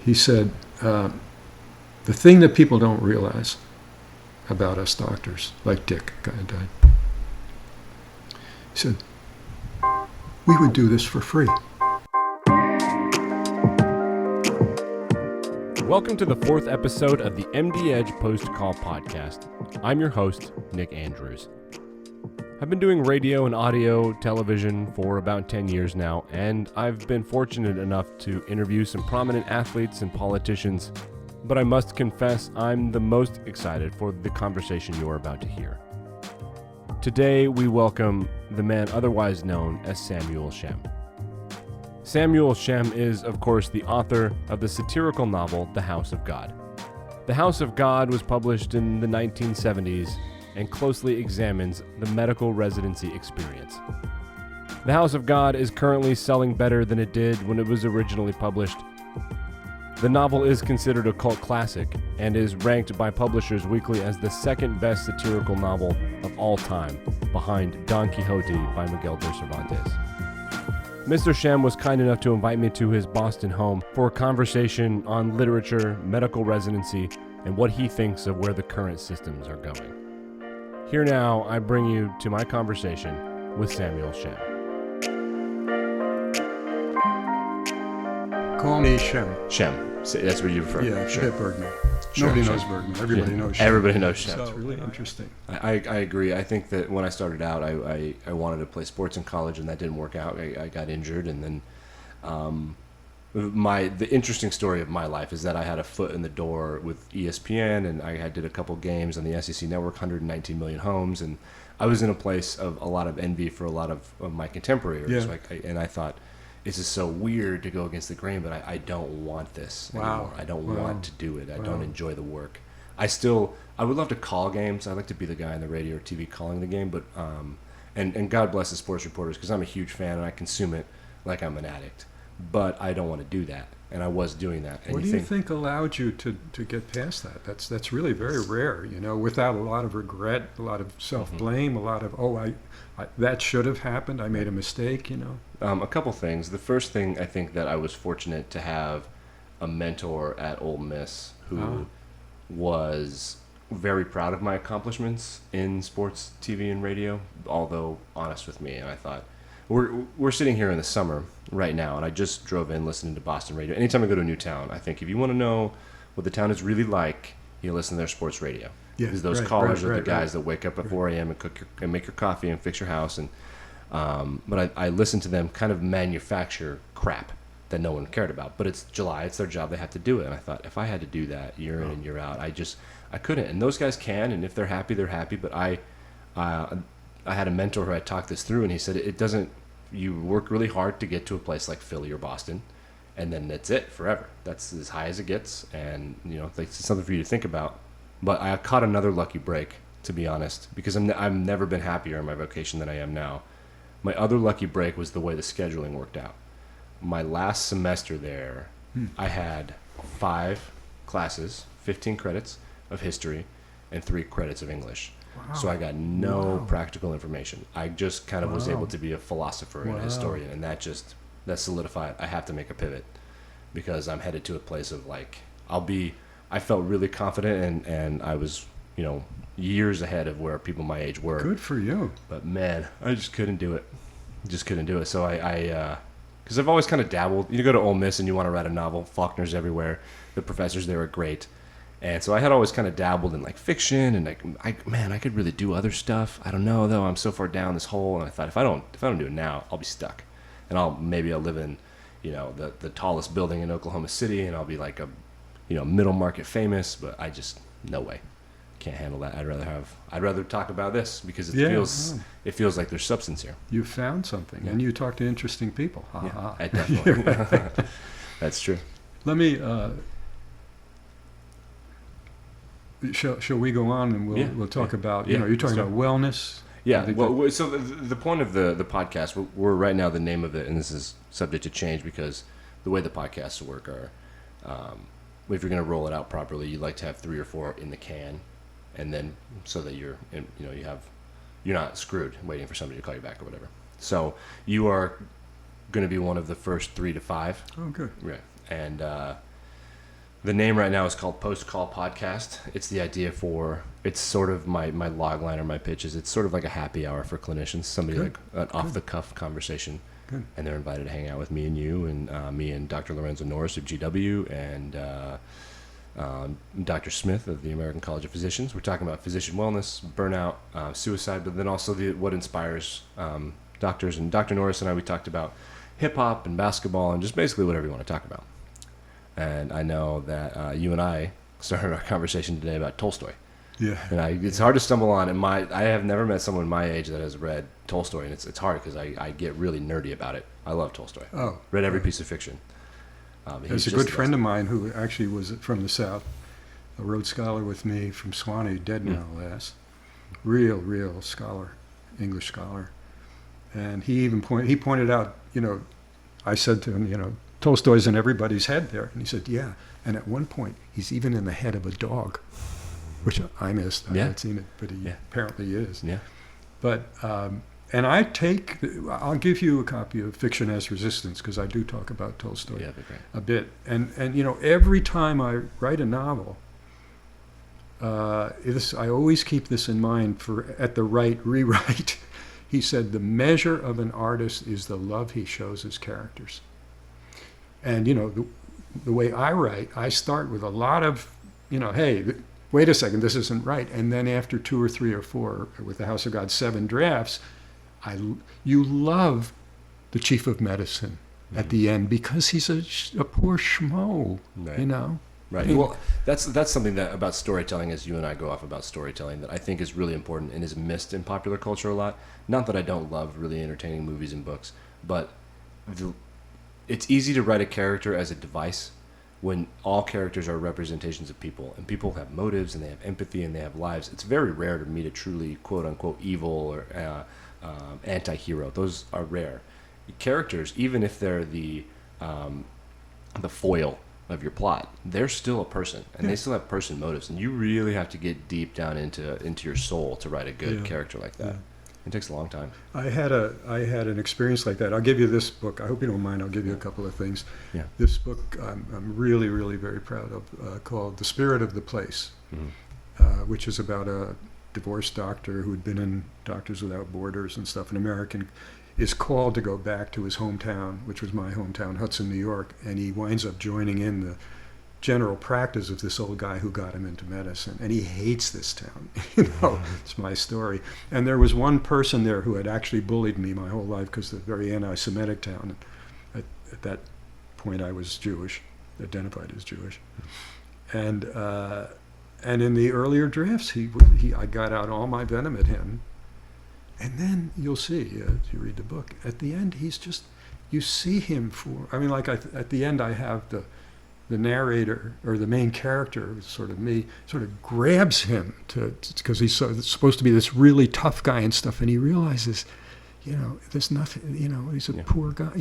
He said, the thing that people don't realize about us doctors, like Dick, guy who died, he said, we would do this for free. Welcome to the 4th episode of the MD Edge Post Call podcast. I'm your host, Nick Andrews. I've been doing radio and audio television for about 10 years now, and I've been fortunate enough to interview some prominent athletes and politicians, but I must confess I'm the most excited for the conversation you are about to hear. Today we welcome the man otherwise known as Samuel Shem. Samuel Shem is, of course, the author of the satirical novel The House of God. The House of God was published in the 1970s and closely examines the medical residency experience. The House of God is currently selling better than it did when it was originally published. The novel is considered a cult classic and is ranked by Publishers Weekly as the second best satirical novel of all time, behind Don Quixote by Miguel de Cervantes. Mr. Shem was kind enough to invite me to his Boston home for a conversation on literature, medical residency, and what he thinks of where the current systems are going. Here now, I bring you to my conversation with Samuel Shem. Call me Shem. Shem. That's what you prefer? Yeah, sure. Hit Bergman. Sure, Nobody sure. knows Bergman. Everybody knows Shem. Everybody knows Shem. So it's really interesting. I agree. I think that when I started out, I wanted to play sports in college, and that didn't work out. I got injured, and then the interesting story of my life is that I had a foot in the door with ESPN, and I did a couple games on the SEC Network, 119 million homes, and I was in a place of a lot of envy for a lot of my contemporaries. Yeah. And I thought, this is so weird to go against the grain, but I don't want this anymore. I don't want to do it. I don't enjoy the work. I would love to call games. I like to be the guy on the radio or TV calling the game, but and God bless the sports reporters, because I'm a huge fan and I consume it like I'm an addict. But I don't want to do that, and I was doing that. And what do you think allowed you to get past that? That's really very rare, without a lot of regret, a lot of self-blame, a lot of, I that should have happened, I made a mistake, A couple things. The first thing, I think that I was fortunate to have a mentor at Ole Miss who was very proud of my accomplishments in sports, TV, and radio, although honest with me, and I thought, We're sitting here in the summer right now, and I just drove in listening to Boston radio. Anytime I go to a new town, I think if you want to know what the town is really like, you listen to their sports radio. Yeah, because those callers are the guys that wake up at 4 a.m. and cook and make your coffee and fix your house. And but I listen to them kind of manufacture crap that no one cared about. But it's July; it's their job; they have to do it. And I thought, if I had to do that year in and year out, I couldn't. And those guys can, and if they're happy, they're happy. But I had a mentor who I talked this through, and he said, it doesn't, you work really hard to get to a place like Philly or Boston, and then that's it forever. That's as high as it gets, and, it's something for you to think about. But I caught another lucky break, to be honest, because I've never been happier in my vocation than I am now. My other lucky break was the way the scheduling worked out. My last semester there, I had 5 classes, 15 credits of history, and 3 credits of English. Wow. So I got no practical information. I just kind of was able to be a philosopher and a historian, and that solidified. I have to make a pivot because I'm headed to a place of I felt really confident, and I was, years ahead of where people my age were. Good for you. But man, I just couldn't do it. So I because I've always kind of dabbled. You go to Ole Miss and you want to write a novel. Faulkner's everywhere. The professors there are great. And so I had always kind of dabbled in fiction, and I could really do other stuff. I don't know though. I'm so far down this hole, and I thought if I don't do it now, I'll be stuck, and I'll live in, the tallest building in Oklahoma City, and I'll be like a, middle market famous. But I just, no way, can't handle that. I'd rather talk about this because it feels like there's substance here. You found something, and you talk to interesting people. Yeah, I definitely. That's true. Let me. Shall we go on and we'll talk about, you're talking about wellness? Yeah, well, so the point of the podcast, we're right now, the name of it, and this is subject to change because the way the podcasts work are, if you're going to roll it out properly, you like to have 3 or 4 in the can, and then so that you're not screwed waiting for somebody to call you back or whatever. So you are going to be one of the first 3 to 5. Oh, good. Right. And The name right now is called Post Call Podcast. It's the idea for, it's sort of my log line or my pitch is it's sort of like a happy hour for clinicians, somebody Good. like an off-the-cuff conversation. Good. And they're invited to hang out with me and you and me and Dr. Lorenzo Norris of GW and Dr. Smith of the American College of Physicians. We're talking about physician wellness, burnout, suicide, but then also what inspires doctors. And Dr. Norris and I, we talked about hip-hop and basketball and just basically whatever you want to talk about. And I know that you and I started our conversation today about Tolstoy. Yeah. And it's hard to stumble on. And I have never met someone my age that has read Tolstoy, and it's hard because I get really nerdy about it. I love Tolstoy. Oh. Read every piece of fiction. There's a good friend of mine who actually was from the South, a Rhodes Scholar with me from Swanee, dead now, alas. Real scholar, English scholar. And he even pointed out, I said to him, Tolstoy's in everybody's head there. And he said, yeah. And at one point, he's even in the head of a dog, which I missed. I haven't seen it, but he apparently is. Yeah. But, and I'll give you a copy of Fiction as Resistance, because I do talk about Tolstoy a bit. And every time I write a novel, I always keep this in mind at the right rewrite. He said, the measure of an artist is the love he shows his characters. And, the way I write, I start with a lot of, hey, wait a second, this isn't right. And then after 2 or 3 or 4, with the House of God, 7 drafts, you love the chief of medicine at the end because he's a poor schmo, Right. Well, that's something that about storytelling, as you and I go off about storytelling, that I think is really important and is missed in popular culture a lot. Not that I don't love really entertaining movies and books, but it's easy to write a character as a device when all characters are representations of people, and people have motives and they have empathy and they have lives. It's very rare to meet a truly quote unquote evil or anti-hero. Those are rare. Characters, even if they're the foil of your plot, they're still a person, and they still have person motives, and you really have to get deep down into your soul to write a good character like that. It takes a long time. I had an experience like that. I'll give you this book. I hope you don't mind. I'll give you a couple of things. Yeah. This book I'm really, really very proud of, called The Spirit of the Place, which is about a divorced doctor who had been in Doctors Without Borders and stuff. An American is called to go back to his hometown, which was my hometown, Hudson, New York, and he winds up joining in the general practice of this old guy who got him into medicine, and he hates this town. It's my story. And there was one person there who had actually bullied me my whole life because it's a very anti-Semitic town. At that point, I was Jewish, identified as Jewish, and in the earlier drafts, I got out all my venom at him. And then you'll see, if you read the book, at the end, you see him at the end I have the narrator, or the main character, sort of me, sort of grabs him because he's supposed to be this really tough guy and stuff, and he realizes, there's nothing, he's a poor guy.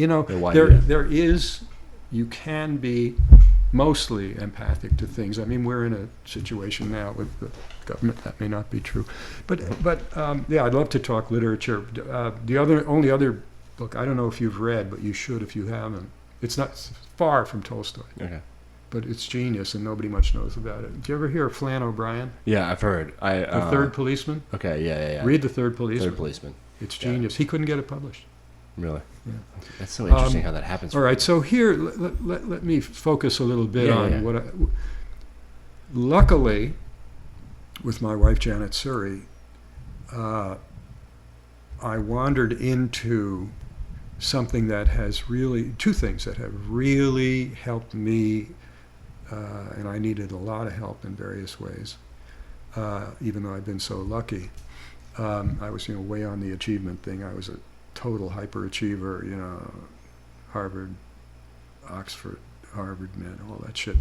You can be mostly empathic to things. I mean, we're in a situation now with the government that may not be true, but I'd love to talk literature. The only other book I don't know if you've read, but you should if you haven't. It's not far from Tolstoy. Okay. But it's genius and nobody much knows about it. Did you ever hear of Flann O'Brien? Yeah, I've heard. The Third Policeman? Okay, yeah. Read The Third Policeman. Third Policeman. It's genius. He couldn't get it published. Really? Yeah. That's so interesting how that happens. All right, so here, let me focus a little bit on what luckily, with my wife Janet Surrey, I wandered into something that has two things that have really helped me, and I needed a lot of help in various ways, even though I've been so lucky. I was, way on the achievement thing. I was a total hyperachiever, Harvard, Oxford, Harvard, all that shit.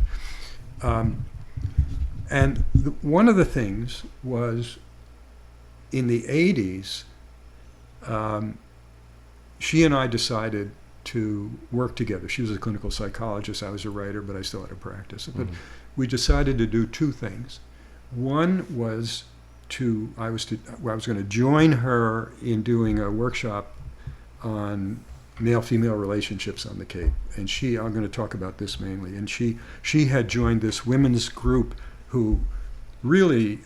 And one of the things was, in the 80s, she and I decided to work together. She was a clinical psychologist, I was a writer, but I still had a practice. But we decided to do two things. One was I was going to join her in doing a workshop on male-female relationships on the Cape. And I'm going to talk about this mainly, and she had joined this women's group who really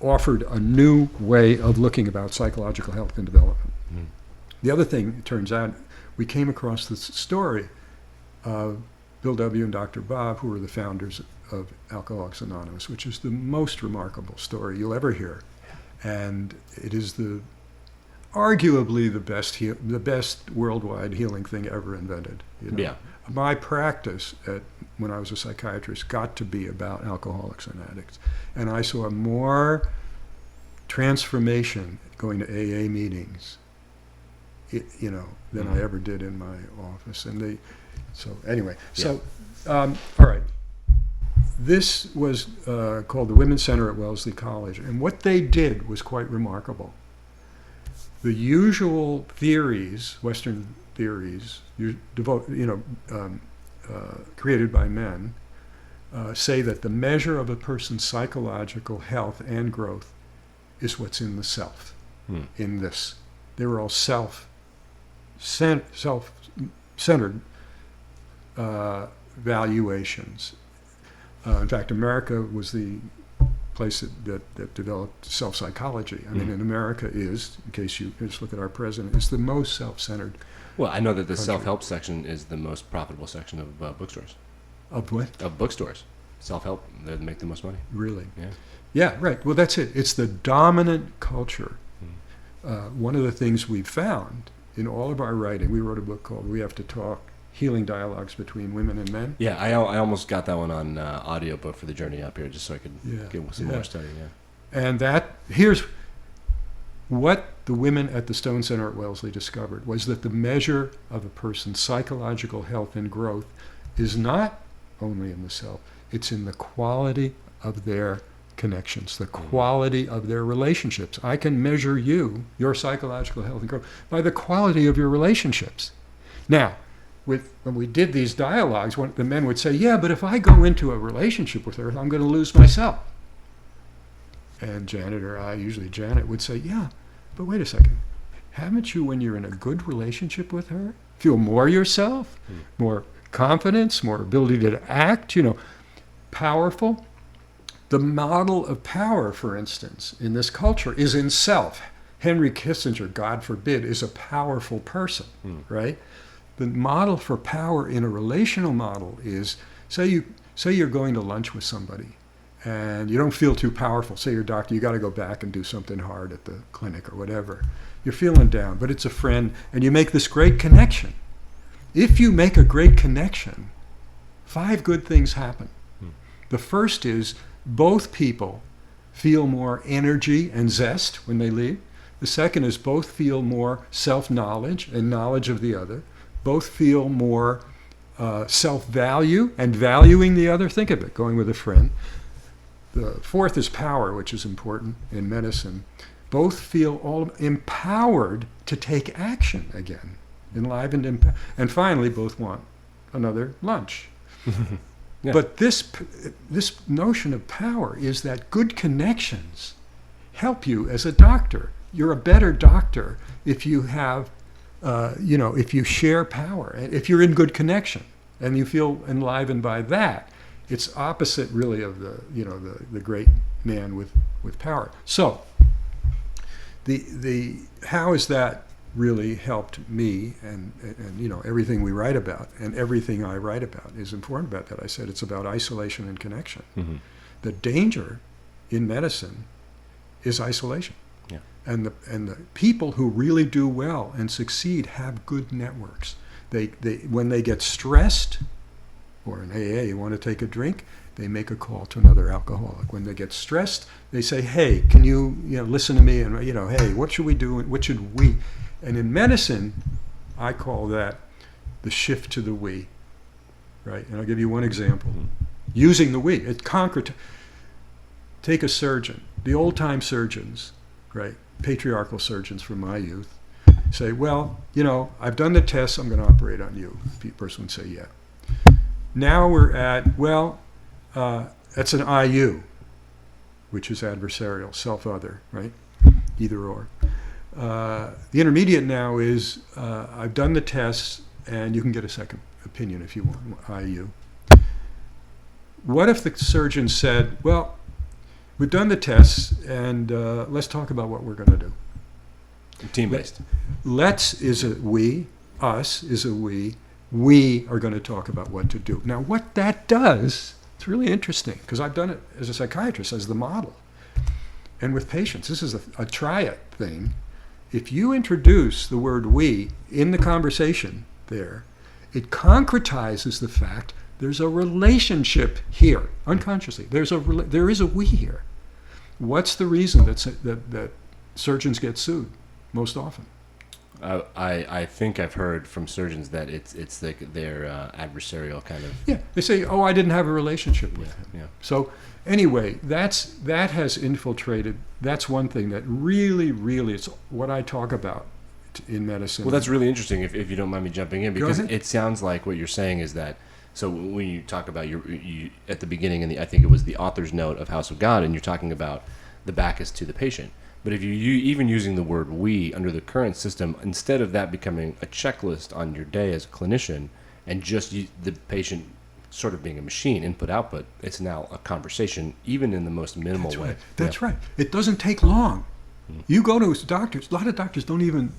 offered a new way of looking about psychological health and development. Mm. The other thing, it turns out, we came across this story of Bill W. and Dr. Bob, who were the founders of Alcoholics Anonymous, which is the most remarkable story you'll ever hear. And it is arguably the best worldwide healing thing ever invented. You know? Yeah. My practice when I was a psychiatrist got to be about alcoholics and addicts. And I saw more transformation going to AA meetings, than I ever did in my office. And all right. This was called the Women's Center at Wellesley College. And what they did was quite remarkable. The usual theories, Western theories, created by men, say that the measure of a person's psychological health and growth is what's in the self. In this, they were all self-centered valuations. In fact, America was the place that developed self-psychology. I mean, in America is, in case you just look at our president, is the most self-centered. Well, I know that the country. self-help section is the most profitable section of bookstores. Of what? Of bookstores. Self-help, they make the most money. Really? Yeah. Yeah, right. Well, that's it. It's the dominant culture. One of the things we've found in all of our writing, we wrote a book called We Have to Talk, Healing Dialogues Between Women and Men. Yeah, I almost got that one on audiobook for the journey up here, just so I could get some more study. Yeah. And here's what the women at the Stone Center at Wellesley discovered, was that the measure of a person's psychological health and growth is not only in the self, it's in the quality of their connections, the quality of their relationships. I can measure your psychological health and growth, by the quality of your relationships. Now, when we did these dialogues, the men would say, yeah, but if I go into a relationship with her, I'm going to lose myself. And Janet or I, usually Janet, would say, yeah, but wait a second. Haven't you, when you're in a good relationship with her, feel more yourself, more confidence, more ability to act, powerful? The model of power, for instance, in this culture is in self. Henry Kissinger, God forbid, is a powerful person, right? The model for power in a relational model is, say you're going to lunch with somebody and you don't feel too powerful. Say your doctor, you got to go back and do something hard at the clinic or whatever. You're feeling down, but it's a friend, and you make this great connection. If you make a great connection, 5 good things happen. The first is both people feel more energy and zest when they leave. The second is both feel more self-knowledge and knowledge of the other. Both feel more self-value and valuing the other. Think of it, going with a friend. The fourth is power, which is important in medicine. Both feel all empowered to take action again, enlivened, and finally, both want another lunch. Yeah. But this notion of power is that good connections help you as a doctor. You're a better doctor if you have, if you share power, if you're in good connection, and you feel enlivened by that. It's opposite, really, of the great man with power. So, the how has that really helped me, and everything we write about and everything I write about is informed about that. I said it's about isolation and connection. Mm-hmm. The danger in medicine is isolation. Yeah. And the people who really do well and succeed have good networks. They when they get stressed, or in AA you want to take a drink, they make a call to another alcoholic. When they get stressed, they say, hey, can you listen to me, and hey, what should we do, what should we? And in medicine, I call that the shift to the we, right? And I'll give you one example. Mm-hmm. Using the we, it conquered. Take a surgeon. The old-time surgeons, right, patriarchal surgeons from my youth, say, well, I've done the tests, I'm going to operate on you. The person would say, yeah. Now we're at, that's an IU, which is adversarial, self-other, right? Either or. The intermediate now is I've done the tests, and you can get a second opinion if you want, IU. What if the surgeon said, well, we've done the tests, and let's talk about what we're going to do. Team-based. Let's is a we, us is a we are going to talk about what to do. Now, what that does, it's really interesting, because I've done it as a psychiatrist, as the model. And with patients, this is a try it thing. If you introduce the word we in the conversation there, it concretizes the fact there's a relationship here, unconsciously. There is a we here. What's the reason that surgeons get sued most often? I think I've heard from surgeons that it's like their adversarial kind of. Yeah, they say, "Oh, I didn't have a relationship with him." Yeah. So anyway, that has infiltrated. That's one thing that really, it's what I talk about in medicine. Well, that's really interesting. If you don't mind me jumping in, because Go ahead. it sounds like what you're saying is that. So when you talk about you at the beginning, I think it was the author's note of House of God, and you're talking about the back is to the patient. But if you even using the word we under the current system, instead of that becoming a checklist on your day as a clinician and just the patient sort of being a machine, input-output, it's now a conversation, even in the most minimal That's way. right. That's right. It doesn't take long. You go to doctors, a lot of doctors don't even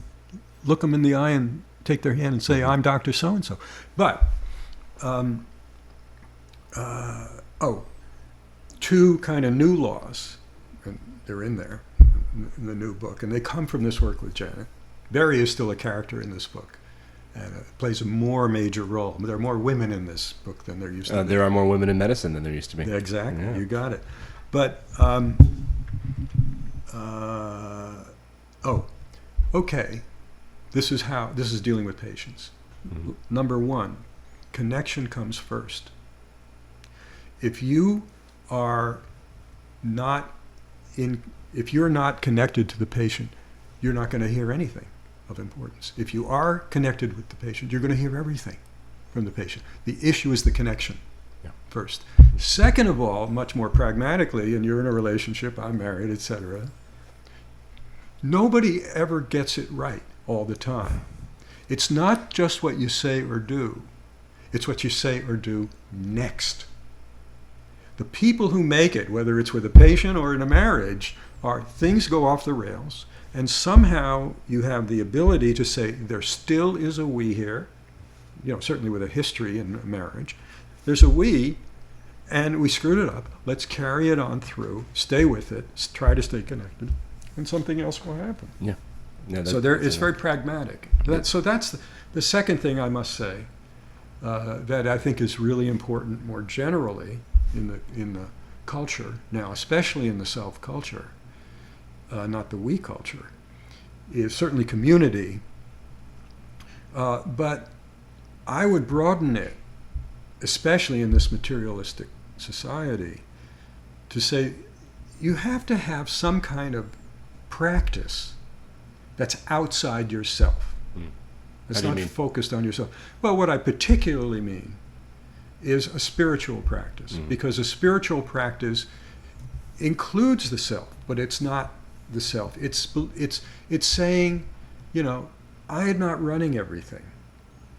look them in the eye and take their hand and say, I'm Dr. So-and-so. But, two kind of new laws, and they're in there, in the new book, and they come from this work with Janet. Barry is still a character in this book, and plays a more major role. There are more women in this book than there used to be. There are more women in medicine than there used to be. Exactly, Yeah. You got it. But, okay, this is dealing with patients. Mm-hmm. Number one, connection comes first. If you are not if you're not connected to the patient, you're not going to hear anything of importance. If you are connected with the patient, you're going to hear everything from the patient. The issue is the connection first. Second of all, much more pragmatically, and you're in a relationship, I'm married, etc., nobody ever gets it right all the time. It's not just what you say or do. It's what you say or do next. The people who make it, whether it's with a patient or in a marriage, are things go off the rails, and somehow you have the ability to say, there still is a we here, certainly with a history in marriage. There's a we, and we screwed it up. Let's carry it on through, stay with it, try to stay connected, and something else will happen. Yeah. So it's very pragmatic. So that's the second thing I must say that I think is really important more generally in the culture now, especially in the self culture, not the we culture, is certainly community. But I would broaden it, especially in this materialistic society, to say you have to have some kind of practice that's outside yourself. It's not focused on yourself. Well, what I particularly mean is a spiritual practice, because a spiritual practice includes the self, but it's not the self. It's saying, I am not running everything.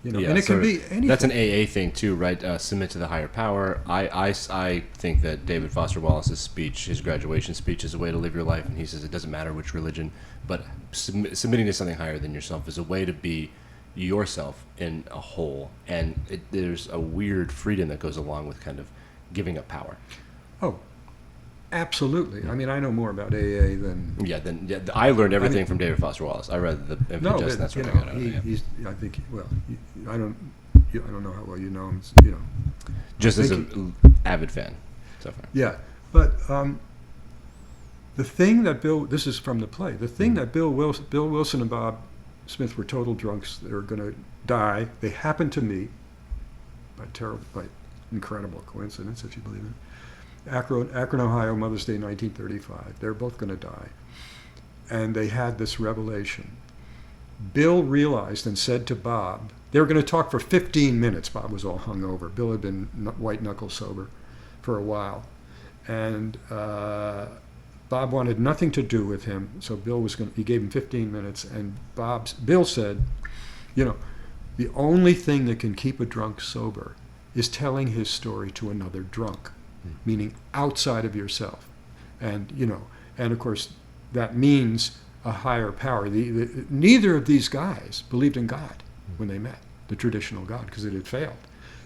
And it can be anything. That's an AA thing too, right? Submit to the higher power. I think that David Foster Wallace's speech, his graduation speech, is a way to live your life, and he says it doesn't matter which religion, but submitting to something higher than yourself is a way to be yourself in a whole, and there's a weird freedom that goes along with kind of giving up power. Oh, absolutely. I mean, I know more about AA than... I learned everything from David Foster Wallace. I read the Infinite Jest, that's what I got out of it. I think, I don't know how well you know him, Just as an avid fan, so far. Yeah, but the thing that this is from the play, the thing that Bill Wilson and Bob Smith were total drunks. They were going to die. They happened to meet by incredible coincidence, if you believe it. Akron, Ohio, Mother's Day, 1935. They're both going to die. And they had this revelation. Bill realized and said to Bob, they were going to talk for 15 minutes. Bob was all hungover. Bill had been white knuckle sober for a while. And Bob wanted nothing to do with him, so he gave him 15 minutes, and Bill said, the only thing that can keep a drunk sober is telling his story to another drunk, meaning outside of yourself. And, and of course, that means a higher power. Neither of these guys believed in God when they met, the traditional God, because it had failed.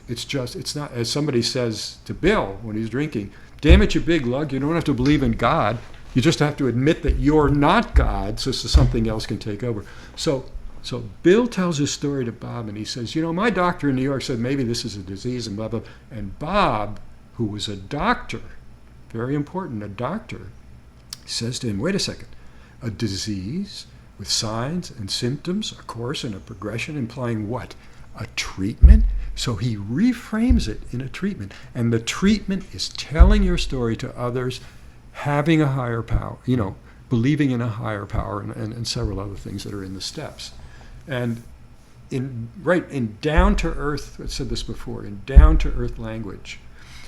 It's not, as somebody says to Bill when he's drinking, damn it, you big lug, you don't have to believe in God. You just have to admit that you're not God so something else can take over. So Bill tells his story to Bob, and he says, my doctor in New York said maybe this is a disease and blah, blah. And Bob, who was a doctor, very important, a doctor, says to him, wait a second, a disease with signs and symptoms, a course and a progression implying what? A treatment? So he reframes it in a treatment. And the treatment is telling your story to others, having a higher power, believing in a higher power, and several other things that are in the steps. And in down-to-earth, I said this before, in down-to-earth language,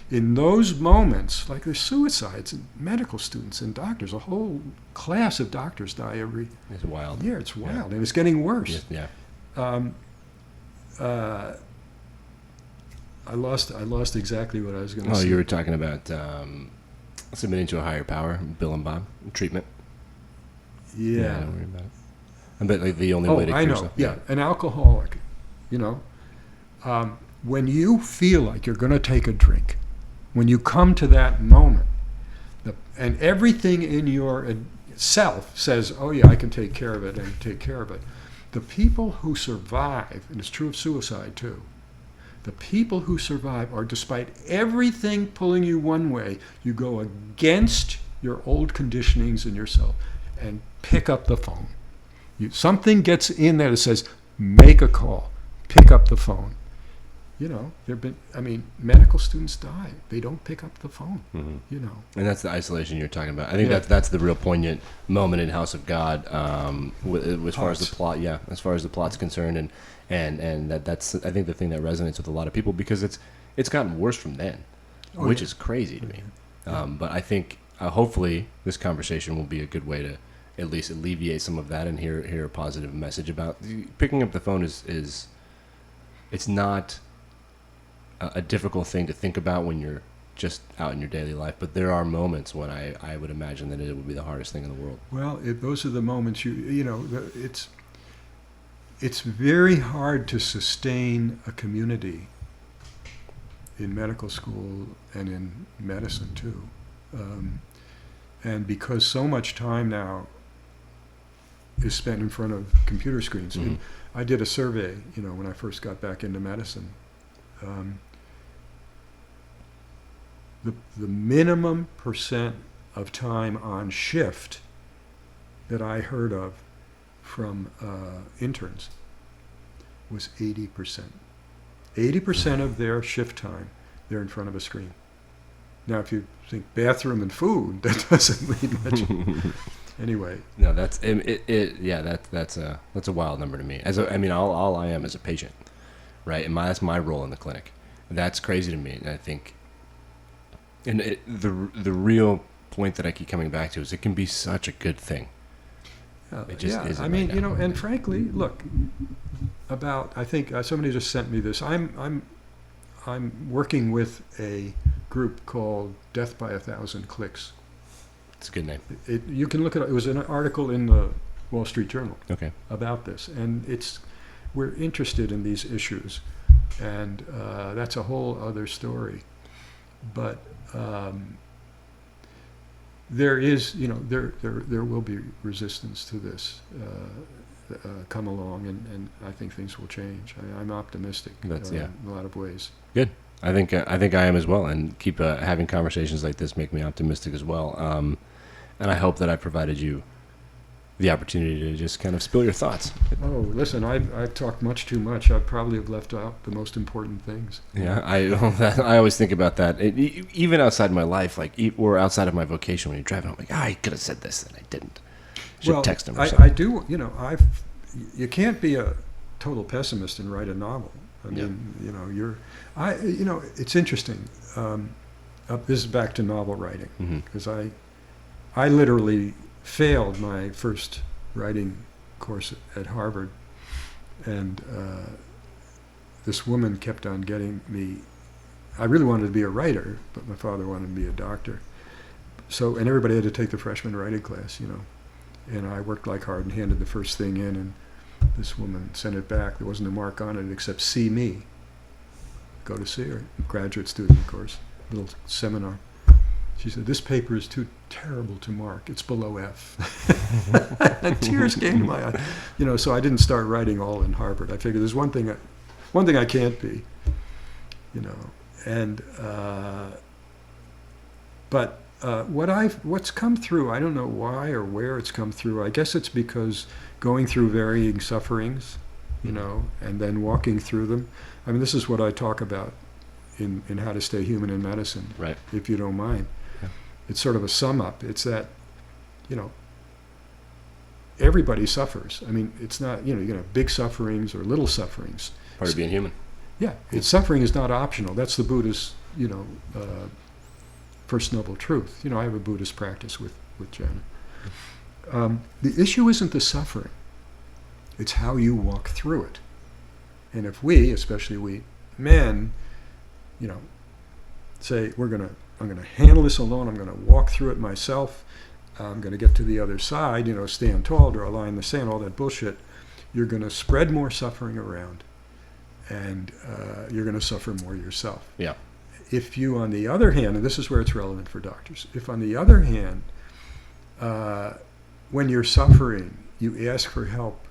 in those moments, like there's suicides and medical students and doctors, a whole class of doctors die every It's wild. year. It's wild, and it's getting worse. Yeah. I lost exactly what I was going to say. Oh, you were talking about submitting to a higher power, Bill and Bob, treatment. Yeah. Don't worry about it. I bet like the only way to cure yourself. Yeah, an alcoholic, when you feel like you're going to take a drink, when you come to that moment, and everything in your self says, oh yeah, I can take care of it and take care of it. The people who survive, and it's true of suicide too, the people who survive are, despite everything pulling you one way, you go against your old conditionings in yourself and pick up the phone. Something gets in there that says, make a call, pick up the phone. Medical students die. They don't pick up the phone, And that's the isolation you're talking about. I think that's the real poignant moment in House of God, as far as the plot. Yeah, as far as the plot's concerned, and that's I think the thing that resonates with a lot of people, because it's gotten worse from then, which is crazy to me. But I think hopefully this conversation will be a good way to at least alleviate some of that and hear a positive message about picking up the phone is it's not a difficult thing to think about when you're just out in your daily life, but there are moments when I would imagine that it would be the hardest thing in the world. Well, those are the moments it's very hard to sustain a community in medical school and in medicine too. And because so much time now is spent in front of computer screens. I did a survey, when I first got back into medicine. The minimum percent of time on shift that I heard of from interns was 80%. 80% of their shift time, they're in front of a screen. Now, if you think bathroom and food, that doesn't mean much. Anyway. No, that's that's a wild number to me. All I am is a patient, right? And that's my role in the clinic. That's crazy to me, and I think, the real point that I keep coming back to is it can be such a good thing. It just isn't. And frankly, look, I think somebody just sent me this. I'm working with a group called Death by 1,000 Clicks. It's a good name. You can look at it. It was an article in the Wall Street Journal about this, and we're interested in these issues, and that's a whole other story. But there is, there will be resistance to this come along, and I think things will change. I'm optimistic in a lot of ways. Good. I think I am as well, and keep having conversations like this make me optimistic as well. And I hope that I provided you the opportunity to just kind of spill your thoughts. Oh, listen, I've talked much too much. I probably have left out the most important things. Yeah, I always think about that. Even outside my life, or outside of my vocation, when you're driving, I'm like, I could have said this and I didn't. Should text him or something. I do, you can't be a total pessimist and write a novel. it's interesting. This is back to novel writing, because I literally failed my first writing course at Harvard, and this woman kept on getting me. I really wanted to be a writer, but my father wanted to be a doctor. So, and everybody had to take the freshman writing class, And I worked like hard and handed the first thing in, and this woman sent it back. There wasn't a mark on it except see me. Go to see her. Graduate student, of course. Little seminar. She said, "This paper is too terrible to mark. It's below F." And tears came to my eyes. So I didn't start writing all in Harvard. I figured there's one thing I can't be, And but what's come through, I don't know why or where it's come through. I guess it's because going through varying sufferings, and then walking through them. I mean, this is what I talk about in How to Stay Human in Medicine, right? If you don't mind. Yeah. It's sort of a sum up. It's that, everybody suffers. I mean, it's not, you're going to have big sufferings or little sufferings. Part of being human. Yeah. Suffering is not optional. That's the Buddha's, First Noble Truth. I have a Buddhist practice with Jana. The issue isn't the suffering. It's how you walk through it. And if we, especially we men, say I'm going to handle this alone. I'm going to walk through it myself. I'm going to get to the other side. Stand tall, draw a line in the sand, all that bullshit. You're going to spread more suffering around, and you're going to suffer more yourself. Yeah. If you, on the other hand, and this is where it's relevant for doctors, if on the other hand, when you're suffering, you ask for help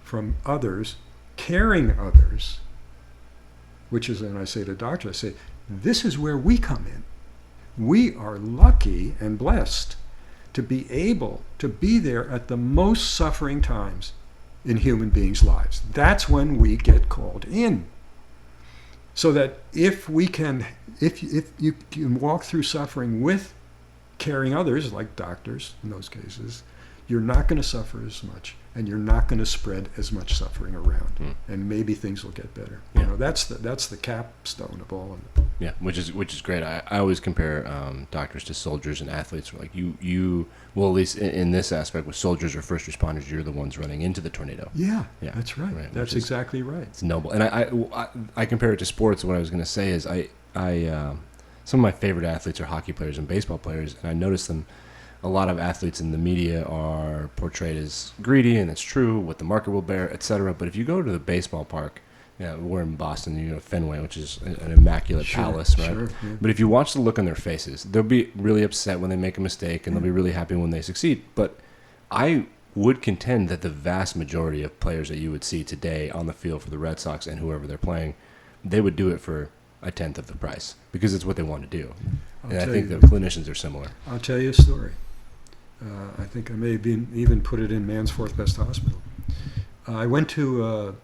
from others, caring others, which is, and I say to doctors, I say, this is where we come in. We are lucky and blessed to be able to be there at the most suffering times in human beings' lives. That's when we get called in. So that if you can walk through suffering with caring others, like doctors in those cases, you're not going to suffer as much, and you're not going to spread as much suffering around, and maybe things will get better. Yeah. That's the capstone of all of it. Yeah, which is great. I always compare doctors to soldiers and athletes. Like well, at least in this aspect, with soldiers or first responders, you're the ones running into the tornado. Yeah, that's right. That's exactly right. It's noble. And I compare it to sports. What I was going to say is some of my favorite athletes are hockey players and baseball players, and I notice them. A lot of athletes in the media are portrayed as greedy, and it's true, what the market will bear, etc. But if you go to the baseball park, we're in Boston, Fenway, which is an immaculate palace, right? Sure, yeah. But if you watch the look on their faces, they'll be really upset when they make a mistake, and they'll be really happy when they succeed. But I would contend that the vast majority of players that you would see today on the field for the Red Sox and whoever they're playing, they would do it for a tenth of the price because it's what they want to do. And I think the clinicians are similar. I'll tell you a story. I think I may have even put it in Man's Fourth Best Hospital. I went to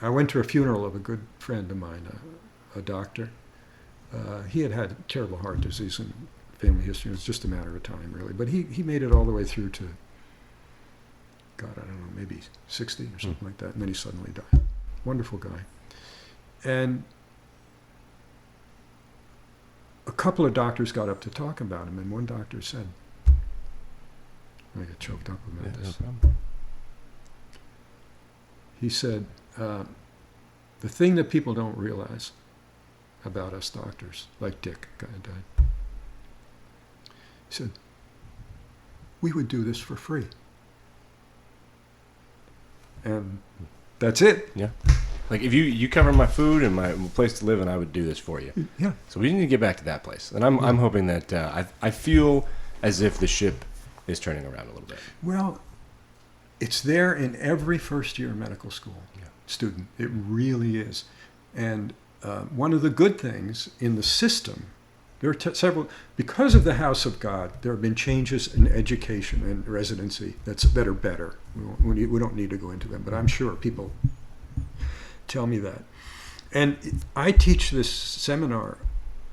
a funeral of a good friend of mine, a doctor. He had terrible heart disease and family history. It was just a matter of time, really. But he made it all the way through to, God, I don't know, maybe 60 or something like that. And then he suddenly died. Wonderful guy. And a couple of doctors got up to talk about him, and one doctor said, I get choked up about this. No problem. He said, the thing that people don't realize about us doctors, like Dick, guy who died, he said, we would do this for free. And that's it. Yeah. Like if you cover my food and my place to live, and I would do this for you. Yeah. So we need to get back to that place. And I'm hoping that I feel as if the ship is turning around a little bit. Well, it's there in every first-year medical school student. It really is. And one of the good things in the system, there are several, because of the House of God, there have been changes in education and residency that are better. We don't need to go into them, but I'm sure people tell me that. And I teach this seminar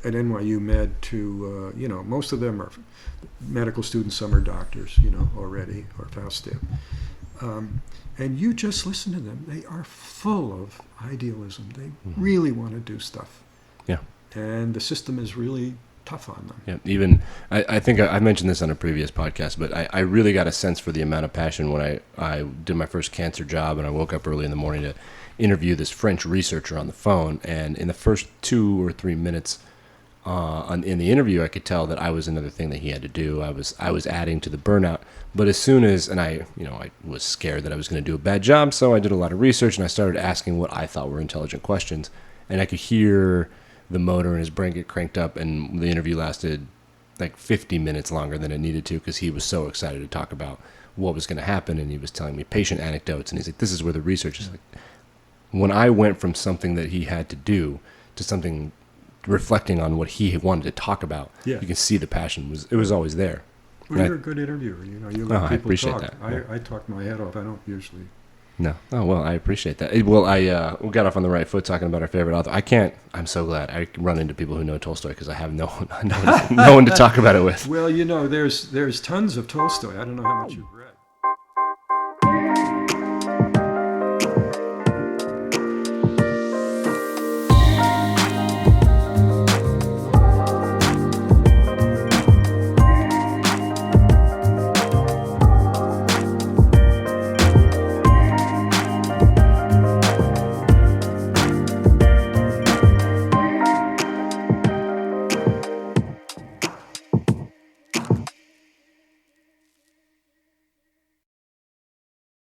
at NYU Med to, most of them are medical students, some are doctors, already, or FAUSTIP. And you just listen to them. They are full of idealism. They really want to do stuff. Yeah. And the system is really tough on them. Yeah, even I think I mentioned this on a previous podcast, but I really got a sense for the amount of passion when I did my first cancer job, and I woke up early in the morning to interview this French researcher on the phone. And in the first 2 or 3 minutes in the interview, I could tell that I was another thing that he had to do. I was adding to the burnout. But as soon as, and I was scared that I was going to do a bad job, so I did a lot of research, and I started asking what I thought were intelligent questions. And I could hear the motor in his brain get cranked up, and the interview lasted like 50 minutes longer than it needed to because he was so excited to talk about what was going to happen, and he was telling me patient anecdotes, and he's like, this is where the research is. Like, when I went from something that he had to do to something reflecting on what he wanted to talk about, you can see the passion. It was always there. Well, you're a good interviewer. You let people I appreciate talk. that. I talk my head off. I don't usually. No. Oh, well, I appreciate that. Well, we got off on the right foot talking about our favorite author. I'm so glad I run into people who know Tolstoy because I have no one to talk about it with. Well, there's tons of Tolstoy. I don't know how much you've read.